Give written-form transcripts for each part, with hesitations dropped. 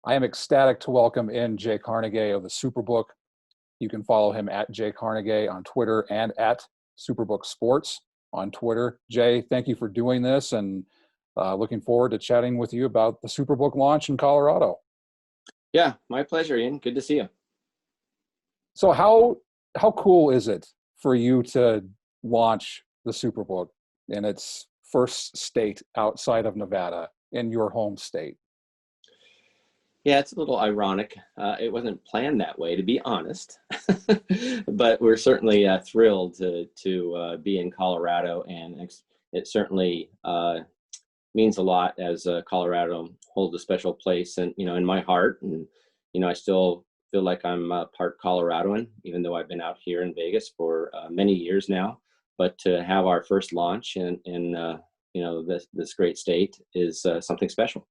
I am ecstatic to welcome in Jay Carnegie of the Superbook. You can follow him at Jay Carnegie on Twitter and at Superbook Sports on Twitter. Jay, thank you for doing this, and looking forward to chatting with you about the Superbook launch in Colorado. Yeah, my pleasure, Ian. Good to see you. So how cool is it for you to launch the Superbook in its first state outside of Nevada, in your home state? Yeah, it's a little ironic. It wasn't planned that way, to be honest, but we're certainly thrilled to be in Colorado, and it certainly means a lot, as Colorado holds a special place, and in my heart, and I still feel like I'm part Coloradoan, even though I've been out here in Vegas for many years now. But to have our first launch in this great state is something special.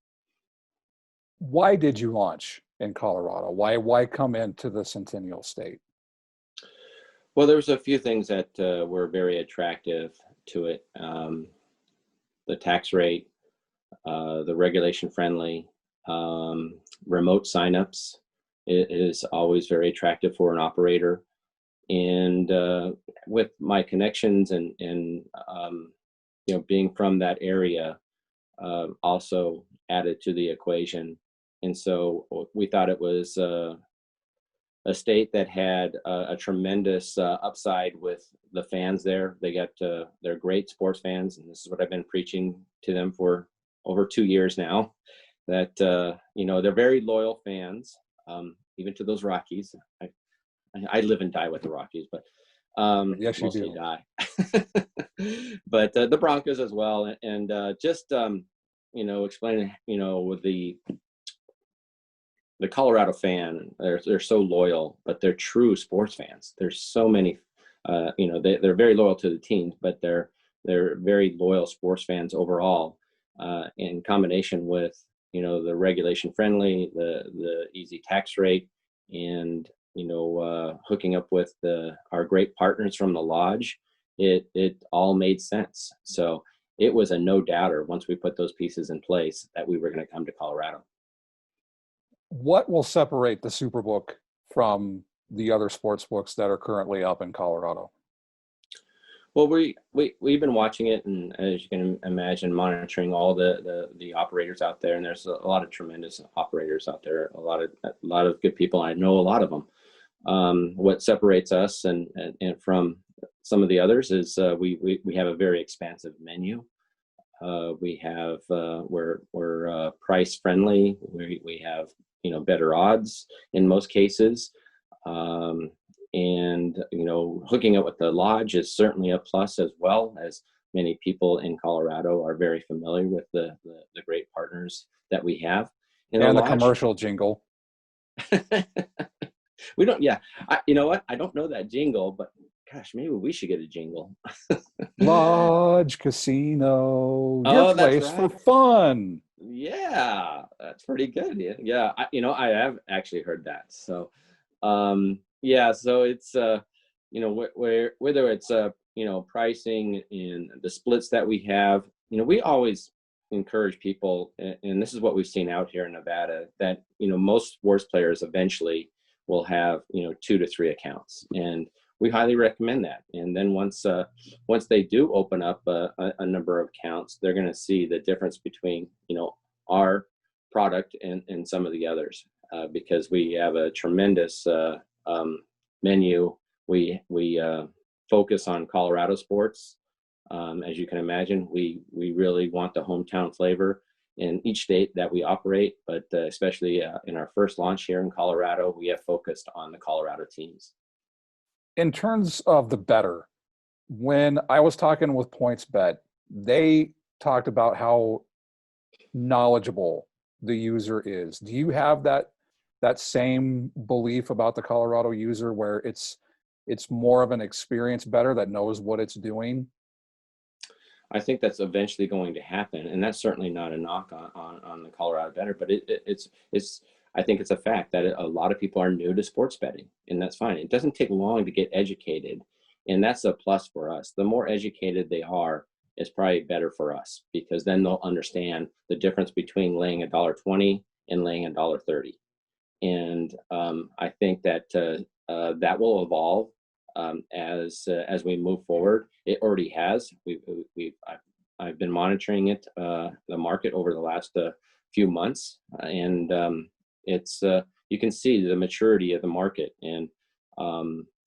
Why did you launch in Colorado? Why come into the Centennial State? Well, there was a few things that were very attractive to it. The tax rate, the regulation friendly, remote signups. It is always very attractive for an operator. And with my connections and being from that area, also added to the equation. And so we thought it was a state that had a tremendous upside with the fans there. They're great sports fans, and this is what I've been preaching to them for over 2 years now, that they're very loyal fans, even to those Rockies. I live and die with the Rockies, but yes, you mostly do. die. But the Broncos as well, and explaining, with the Colorado fan, they're so loyal, but they're true sports fans. There's so many, they're very loyal to the teams, but they're very loyal sports fans overall. In combination with the regulation friendly, the easy tax rate, and hooking up with our great partners from the lodge, it all made sense. So it was a no doubter once we put those pieces in place that we were going to come to Colorado. What will separate the Superbook from the other sports books that are currently up in Colorado? Well, we've been watching it, and as you can imagine, monitoring all the operators out there, and there's a lot of tremendous operators out there, a lot of good people. I know a lot of them. What separates us and from some of the others is we have a very expansive menu. We're price friendly. We have better odds in most cases. And hooking up with the lodge is certainly a plus, as well, as many people in Colorado are very familiar with the great partners that we have. And the commercial jingle. We don't, yeah. You know what? I don't know that jingle, but gosh, maybe we should get a jingle. Lodge Casino, your place that's right. for fun. Yeah, that's pretty good. Yeah. I have actually heard that. So, so it's whether it's pricing and the splits that we have, we always encourage people, and this is what we've seen out here in Nevada, that most sports players eventually will have 2 to 3 accounts, and we highly recommend that. And then once they do open up a number of accounts, they're going to see the difference between our product and some of the others, because we have a tremendous menu. We focus on Colorado sports. As you can imagine, we really want the hometown flavor in each state that we operate, but especially in our first launch here in Colorado, we have focused on the Colorado teams. In terms of the better, when I was talking with PointsBet, they talked about how knowledgeable the user is. Do you have that same belief about the Colorado user, where it's more of an experience better that knows what it's doing? I think that's eventually going to happen, and that's certainly not a knock on the Colorado bettor, but it's I think it's a fact that a lot of people are new to sports betting, and that's fine. It doesn't take long to get educated, and that's a plus for us. The more educated they are, it's probably better for us, because then they'll understand the difference between laying $1.20 and laying $1.30. And I think that that will evolve as we move forward. It already has. I've been monitoring it, the market over the last few months, and it's you can see the maturity of the market, and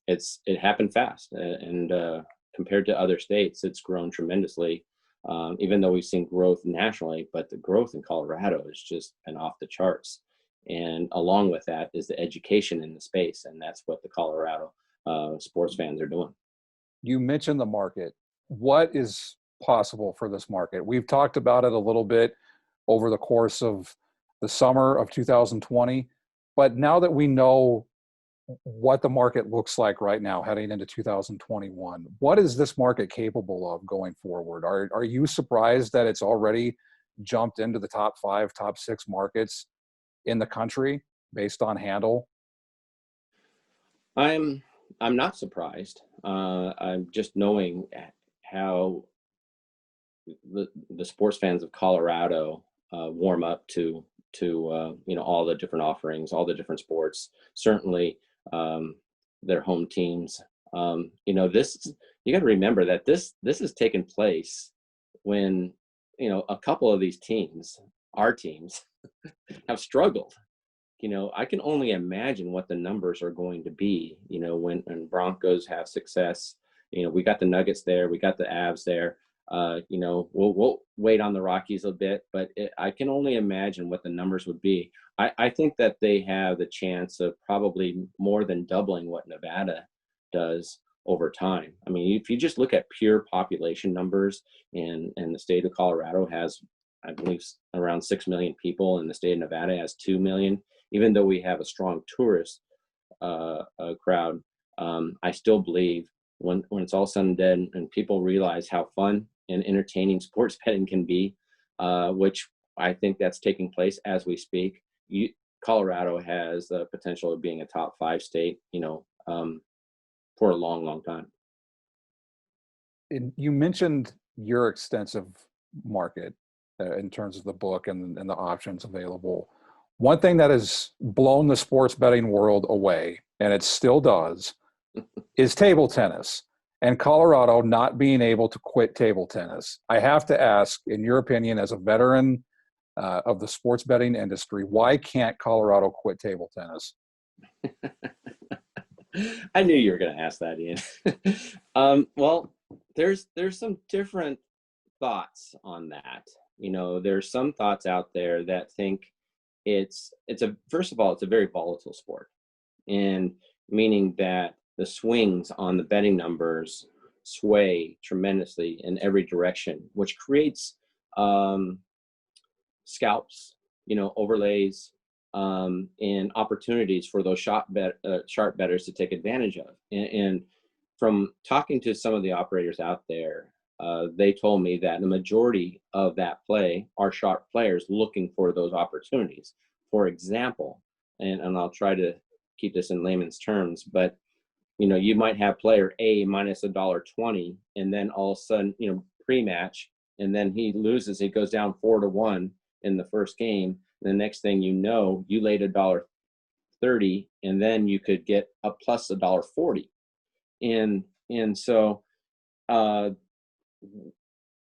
it happened fast, and compared to other states, it's grown tremendously. Even though we've seen growth nationally, but the growth in Colorado has just been off the charts. And along with that is the education in the space, and that's what the Colorado sports fans are doing. You mentioned the market. What is possible for this market? We've talked about it a little bit over the course of the summer of 2020, but now that we know what the market looks like right now heading into 2021, what is this market capable of going forward? Are you surprised that it's already jumped into the top 5, top 6 markets in the country based on handle? I'm not surprised. I'm just knowing how the sports fans of Colorado warm up to all the different offerings, all the different sports. Certainly, their home teams. This, you got to remember that this has taken place when a couple of these teams, our teams, have struggled. I can only imagine what the numbers are going to be, when Broncos have success. We got the Nuggets there, we got the Avs there. We'll wait on the Rockies a bit, but I can only imagine what the numbers would be. I think that they have the chance of probably more than doubling what Nevada does over time. I mean, if you just look at pure population numbers, and the state of Colorado has, I believe, around 6 million people, and the state of Nevada has 2 million. Even though we have a strong tourist crowd, I still believe when it's all said and done and people realize how fun and entertaining sports betting can be, which I think that's taking place as we speak. Colorado has the potential of being a top 5 state, for a long, long time. And you mentioned your extensive market in terms of the book and the options available. One thing that has blown the sports betting world away, and it still does, is table tennis, and Colorado not being able to quit table tennis. I have to ask, in your opinion, as a veteran of the sports betting industry, why can't Colorado quit table tennis? I knew you were going to ask that, Ian. Well, there's some different thoughts on that. There's some thoughts out there that think first of all, it's a very volatile sport, and meaning that the swings on the betting numbers sway tremendously in every direction, which creates scalps, overlays, and opportunities for those sharp bettors to take advantage of. And from talking to some of the operators out there, they told me that the majority of that play are sharp players looking for those opportunities. For example, and I'll try to keep this in layman's terms, but you might have player A minus $1.20, and then all of a sudden, pre-match, and then he loses. He goes down 4-1 in the first game. And the next thing you laid $1.30, and then you could get a plus $1.40. And so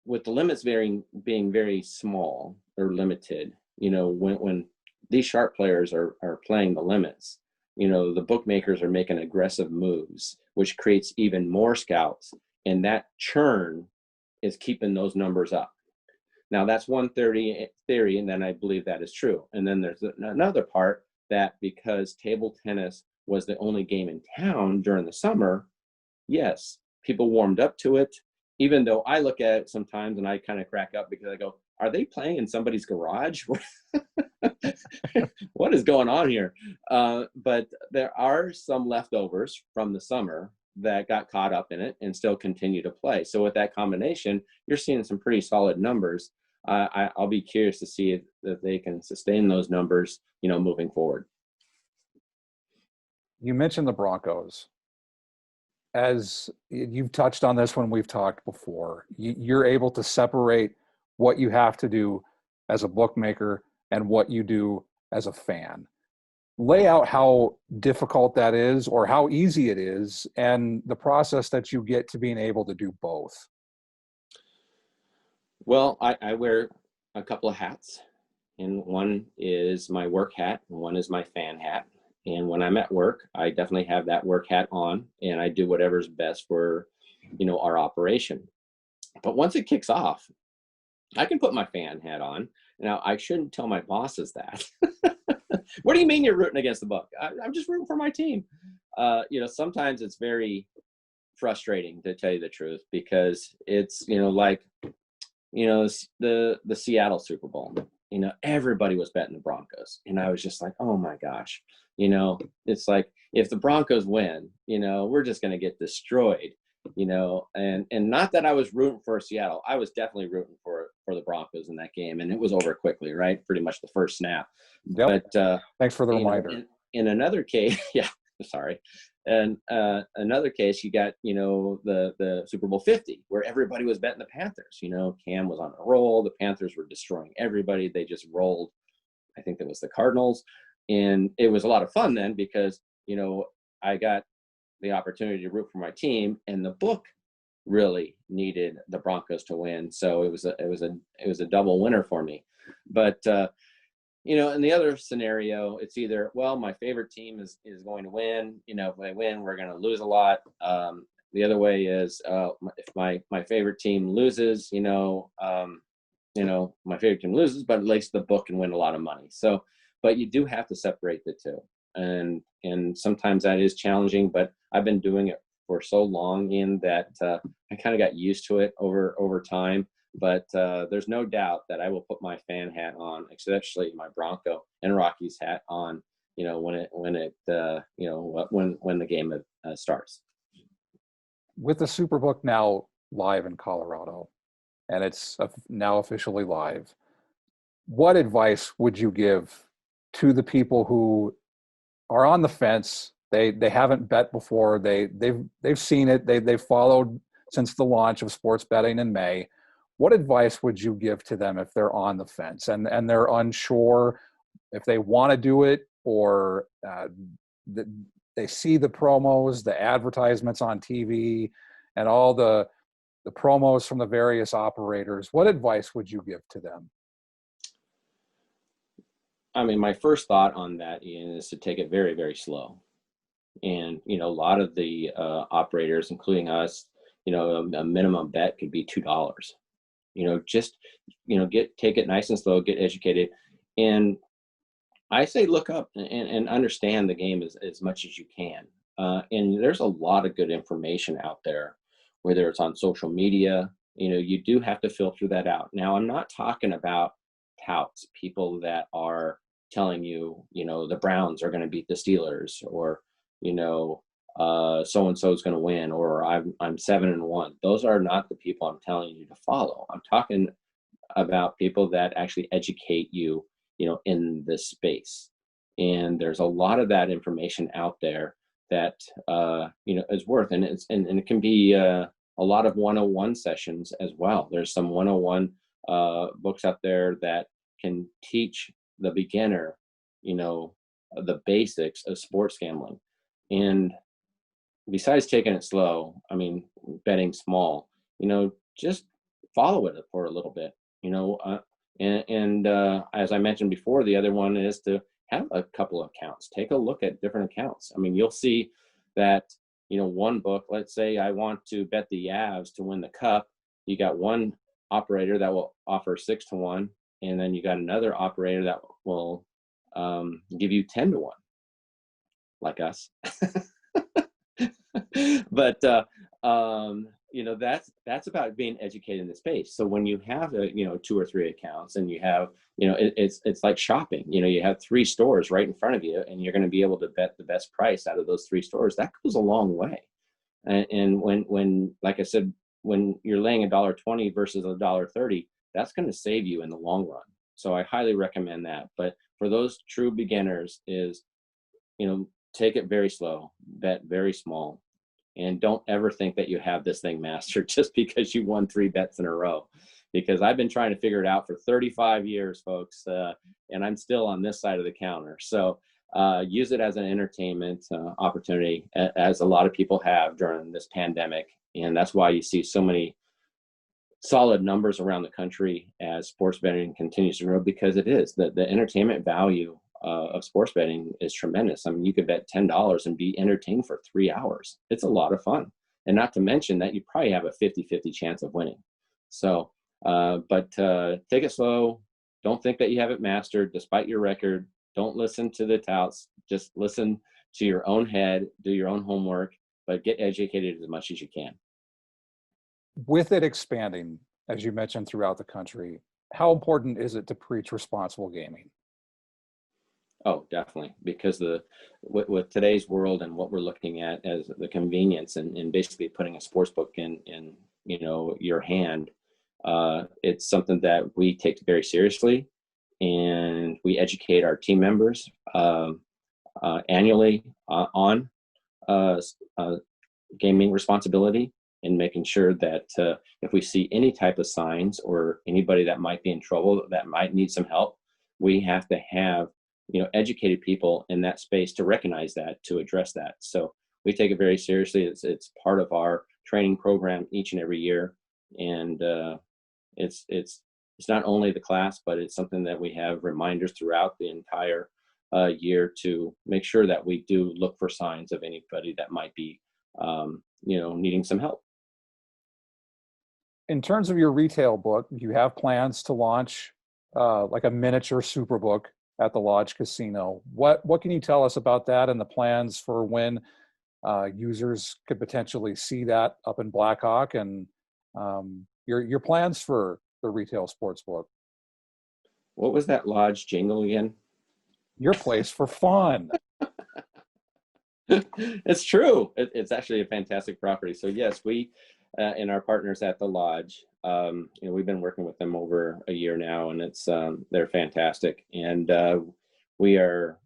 with the limits being very small or limited, when these sharp players are playing the limits, the bookmakers are making aggressive moves, which creates even more scalps, and that churn is keeping those numbers up. Now, that's one theory, and then I believe that is true. And then there's another part that because table tennis was the only game in town during the summer, yes, people warmed up to it, even though I look at it sometimes and I kind of crack up because I go, are they playing in somebody's garage? What is going on here? But there are some leftovers from the summer that got caught up in it and still continue to play. So with that combination, you're seeing some pretty solid numbers. I'll be curious to see if they can sustain those numbers, moving forward. You mentioned the Broncos. As you've touched on this when we've talked before, you're able to separate what you have to do as a bookmaker and what you do as a fan. Lay out how difficult that is or how easy it is and the process that you get to being able to do both. Well, I wear a couple of hats, and one is my work hat and one is my fan hat. And when I'm at work, I definitely have that work hat on, and I do whatever's best for, our operation. But once it kicks off, I can put my fan hat on. Now, I shouldn't tell my bosses that. What do you mean you're rooting against the book? I'm just rooting for my team. Sometimes it's very frustrating, to tell you the truth, because it's, like, the Seattle Super Bowl. Everybody was betting the Broncos. And I was just like, oh my gosh, it's like, if the Broncos win, we're just going to get destroyed, and not that I was rooting for Seattle. I was definitely rooting for the Broncos in that game. And it was over quickly, right? Pretty much the first snap. Yep. But thanks for the reminder. In another case, yeah, sorry. And another case, you got, the Super Bowl 50, where everybody was betting the Panthers. Cam was on a roll. The Panthers were destroying everybody. They just rolled, I think that was the Cardinals. And it was a lot of fun then because, I got the opportunity to root for my team, and the book really needed the Broncos to win. So it was a double winner for me. But, in the other scenario, it's either, well, my favorite team is going to win. If they win, we're going to lose a lot. The other way is, if my favorite team loses, my favorite team loses, but at least the book can win a lot of money. So, but you do have to separate the two. And sometimes that is challenging, but I've been doing it for so long in that I kind of got used to it over time. But there's no doubt that I will put my fan hat on, especially my Bronco and Rockies hat on, when the game starts. With the Superbook now live in Colorado, and it's now officially live, what advice would you give to the people who are on the fence? They haven't bet before. They've seen it. They've followed since the launch of sports betting in May. What advice would you give to them if they're on the fence and they're unsure if they want to do it, or they see the promos, the advertisements on TV, and all the promos from the various operators? What advice would you give to them? I mean, my first thought on that, Ian, is to take it very, very slow. And, a lot of the operators, including us, a minimum bet could be $2. Just, take it nice and slow, get educated. And I say, look up and understand the game as much as you can. And there's a lot of good information out there, whether it's on social media. You do have to filter that out. Now, I'm not talking about touts, people that are telling you, the Browns are going to beat the Steelers, or, so-and-so is going to win, or I'm 7-1. Those are not the people I'm telling you to follow. I'm talking about people that actually educate you, in this space. And there's a lot of that information out there that, is worth, and it can be a lot of 101 sessions as well. There's some 101 books out there that can teach the beginner, the basics of sports gambling. And besides taking it slow, I mean, betting small, just follow it for a little bit, as I mentioned before, the other one is to have a couple of accounts. Take a look at different accounts. I mean, you'll see that, one book, let's say I want to bet the Avs to win the cup. You got one operator that will offer 6-1. And then you got another operator that will give you 10-1, like us. But that's about being educated in the space. So when you have 2 or 3 accounts, and you have it's like shopping. You have 3 stores right in front of you, and you're going to be able to bet the best price out of those 3 stores. That goes a long way. And when like I said, when you're laying $1.20 versus $1.30, that's going to save you in the long run. So I highly recommend that. But for those true beginners, is, take it very slow, bet very small, and don't ever think that you have this thing mastered just because you won 3 bets in a row. Because I've been trying to figure it out for 35 years, folks. and I'm still on this side of the counter. So use it as an entertainment opportunity, as a lot of people have during this pandemic. And that's why you see so many solid numbers around the country as sports betting continues to grow, because it is the entertainment value of sports betting is tremendous. I mean, you could bet $10 and be entertained for 3 hours. It's a lot of fun. And not to mention that you probably have a 50-50 chance of winning. So, but take it slow. Don't think that you have it mastered despite your record. Don't listen to the touts. Just listen to your own head, do your own homework, but get educated as much as you can. With it expanding, as you mentioned, throughout the country, how important is it to preach responsible gaming? Oh, definitely, because with today's world and what we're looking at as the convenience and basically putting a sports book in your hand, it's something that we take very seriously, and we educate our team members annually on gaming responsibility, and making sure that if we see any type of signs or anybody that might be in trouble, that might need some help, we have to have educated people in that space to recognize that, to address that. So we take it very seriously. It's part of our training program each and every year, and it's not only the class, but it's something that we have reminders throughout the entire year to make sure that we do look for signs of anybody that might be needing some help. In terms of your retail book, you have plans to launch like a miniature Superbook at the Lodge Casino. What can you tell us about that and the plans for when users could potentially see that up in Blackhawk, and your plans for the retail sports book? What was that Lodge jingle again? Your place for fun. It's true. It's actually a fantastic property. So yes, we and our partners at the Lodge, we've been working with them over a year now, and they're fantastic. And we are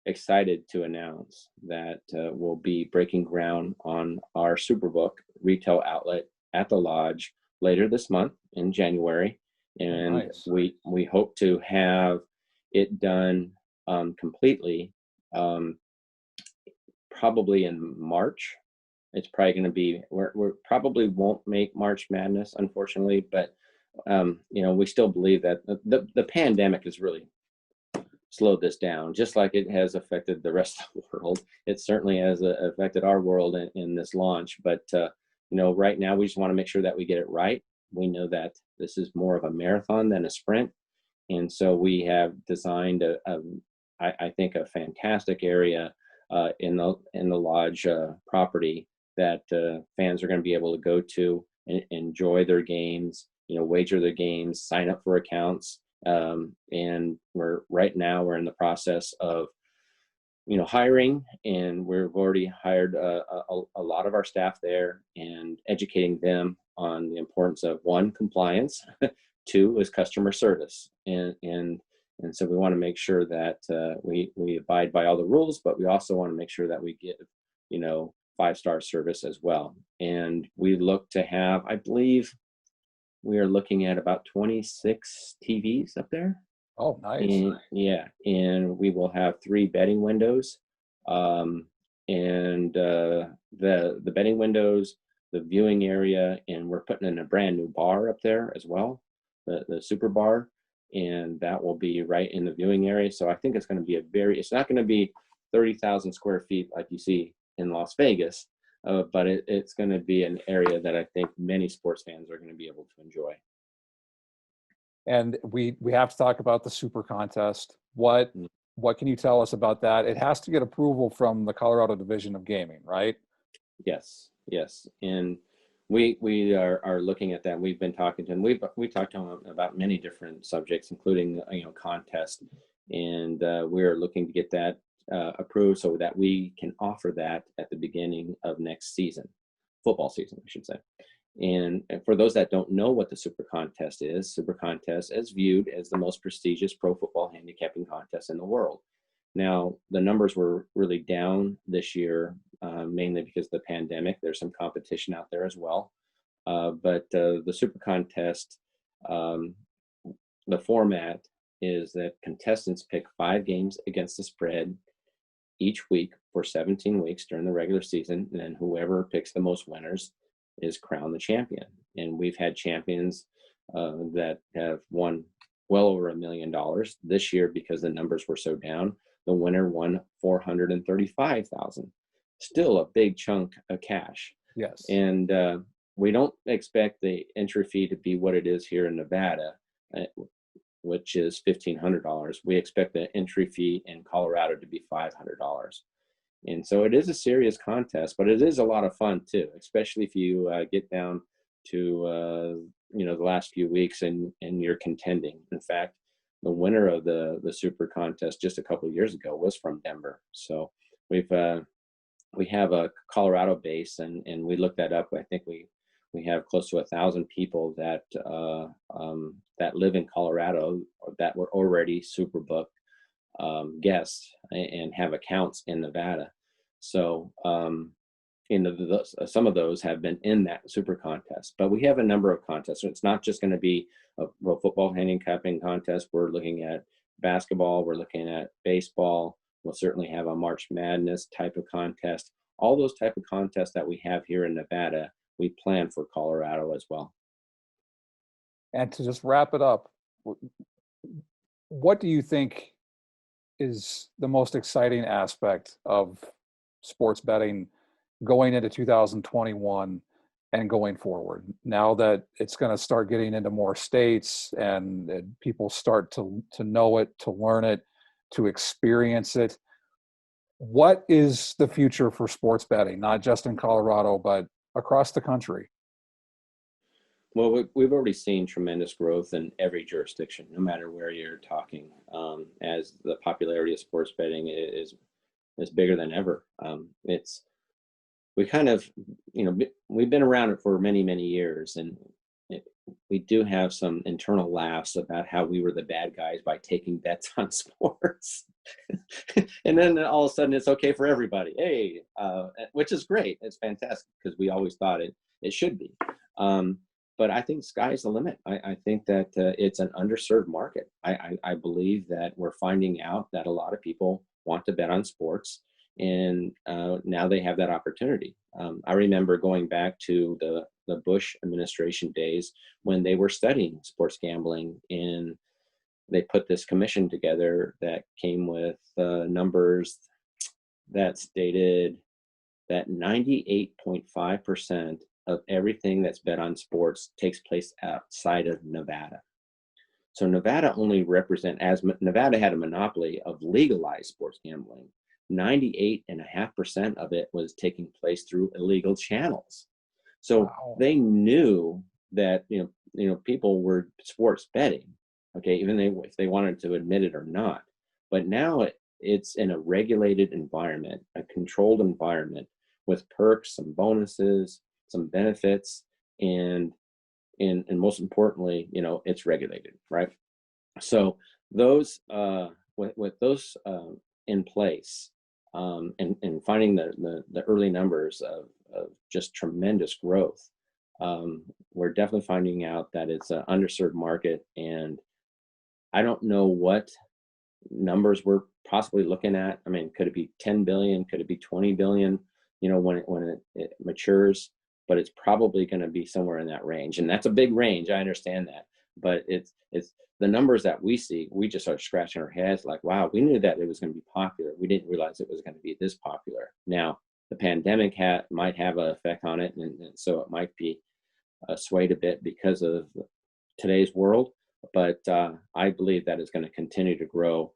excited to announce that we'll be breaking ground on our Superbook retail outlet at the Lodge later this month in January, and Nice. we hope to have it done completely. Probably in March. It's probably going to be, we're probably won't make March Madness, unfortunately, but we still believe that the pandemic has really slowed this down, just like it has affected the rest of the world. It certainly has affected our world in this launch. But right now we just want to make sure that we get it right. We know that this is more of a marathon than a sprint, and so we have designed I think a fantastic area in the Lodge property that fans are going to be able to go to and enjoy their games, wager their games, sign up for accounts, and right now we're in the process of hiring, and we've already hired a lot of our staff there and educating them on the importance of, one, compliance, two is customer service, and so we want to make sure that we abide by all the rules, but we also want to make sure that we give, 5-star service as well. And we look to have, I believe, we are looking at about 26 TVs up there. Oh, nice. And, yeah, and we will have 3 betting windows, and the betting windows, the viewing area, and we're putting in a brand new bar up there as well, the super bar. And that will be right in the viewing area. So I think it's going to be it's not going to be 30,000 square feet like you see in Las Vegas, but it's going to be an area that I think many sports fans are going to be able to enjoy. And we have to talk about the SuperContest. What can you tell us about that? It has to get approval from the Colorado Division of Gaming, right? Yes. And we are looking at that. We've been talking to them. We talked to them about many different subjects, including contest, and we are looking to get that approved so that we can offer that at the beginning of next season, football season, I should say. And for those that don't know what the SuperContest is viewed as the most prestigious pro football handicapping contest in the world. Now, the numbers were really down this year, mainly because of the pandemic. There's some competition out there as well. But the SuperContest, the format is that contestants pick 5 games against the spread each week for 17 weeks during the regular season, and then whoever picks the most winners is crowned the champion. And we've had champions that have won well over $1 million this year. Because the numbers were so down, the winner won $435,000, still a big chunk of cash. Yes. And we don't expect the entry fee to be what it is here in Nevada, which is $1,500. We expect the entry fee in Colorado to be $500. And so it is a serious contest, but it is a lot of fun too, especially if you get down to the last few weeks and you're contending. In fact, the winner of the SuperContest just a couple of years ago was from Denver. So we have a Colorado base, and we looked that up. I think we have close to 1,000 people that live in Colorado that were already Superbook guests and have accounts in Nevada. So some of those have been in that SuperContest. But we have a number of contests. So it's not just going to be a football handicapping contest. We're looking at basketball. We're looking at baseball. We'll certainly have a March Madness type of contest. All those type of contests that we have here in Nevada, we plan for Colorado as well. And to just wrap it up, what do you think is the most exciting aspect of sports betting going into 2021 and going forward, now that it's going to start getting into more states and people start to know it, to learn it, to experience it? What is the future for sports betting, not just in Colorado, but across the country? Well, we've already seen tremendous growth in every jurisdiction, no matter where you're talking, as the popularity of sports betting is bigger than ever. We've been around it for many, many years, and we do have some internal laughs about how we were the bad guys by taking bets on sports. And then all of a sudden it's okay for everybody. Hey, which is great. It's fantastic, because we always thought it should be. But I think sky's the limit. I think that it's an underserved market. I believe that we're finding out that a lot of people want to bet on sports, and now they have that opportunity. I remember going back to the Bush administration days when they were studying sports gambling, and they put this commission together that came with numbers that stated that 98.5% of everything that's bet on sports takes place outside of Nevada. So Nevada only as Nevada had a monopoly of legalized sports gambling, 98.5% of it was taking place through illegal channels. So Wow. They knew that people were sports betting, okay, even if they wanted to admit it or not. But now it's in a regulated environment, a controlled environment, with perks, some bonuses, some benefits, and most importantly, it's regulated, right? So those with those in place, and finding the early numbers of just tremendous growth, we're definitely finding out that it's an underserved market. And I don't know what numbers we're possibly looking at. I mean, could it be 10 billion? Could it be 20 billion? When it matures, but it's probably going to be somewhere in that range. And that's a big range. I understand that, but it's the numbers that we see, we just start scratching our heads like, wow, we knew that it was going to be popular. We didn't realize it was going to be this popular. Now, the pandemic might have an effect on it. And so it might be swayed a bit because of today's world. But I believe that it's going to continue to grow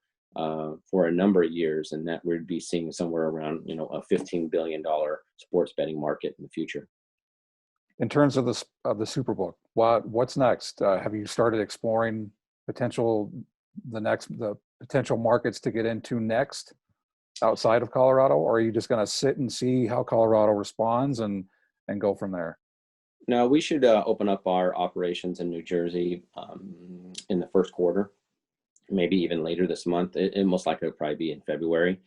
for a number of years, and that we'd be seeing somewhere around, a $15 billion sports betting market in the future. In terms of the Superbook, what's next? Have you started exploring the potential markets to get into next outside of Colorado, or are you just going to sit and see how Colorado responds and go from there? No, we should open up our operations in New Jersey in the first quarter, maybe even later this month. It most likely will probably be in February.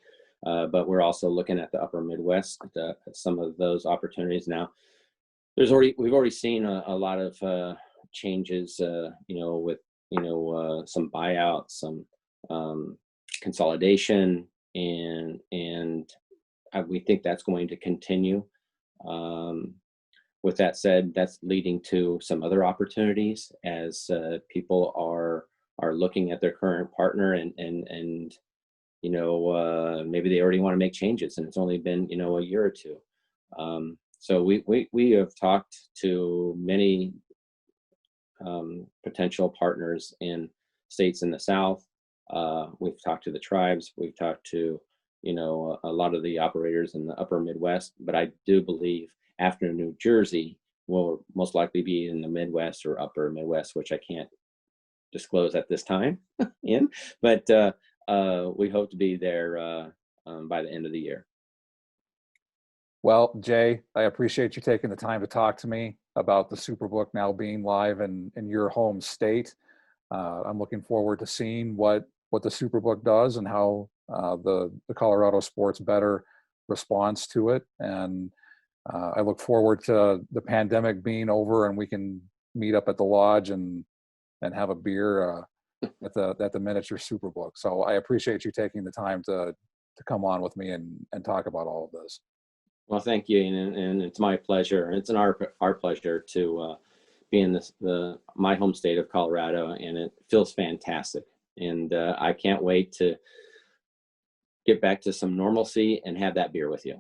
But we're also looking at the upper Midwest, some of those opportunities now. We've already seen a lot of changes, with some buyouts, some consolidation, and we think that's going to continue. With that said, that's leading to some other opportunities as people are looking at their current partner and maybe they already want to make changes and it's only been a year or two. So we have talked to many potential partners in states in the South. We've talked to the tribes. We've talked to a lot of the operators in the upper Midwest, but I do believe after New Jersey will most likely be in the Midwest or upper Midwest, which I can't disclose at this time but we hope to be there by the end of the year. Well, Jay, I appreciate you taking the time to talk to me about the Superbook now being live in your home state. I'm looking forward to seeing what the Superbook does and how the Colorado sports bettor responds to it. And I look forward to the pandemic being over and we can meet up at the lodge and have a beer at the miniature Superbook. So I appreciate you taking the time to come on with me and talk about all of this. Well, thank you, and it's my pleasure. It's our pleasure to be in my home state of Colorado, and it feels fantastic. And I can't wait to get back to some normalcy and have that beer with you.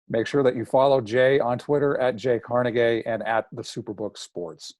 Make sure that you follow Jay on Twitter at Jay Carnegie and at the Superbook Sports.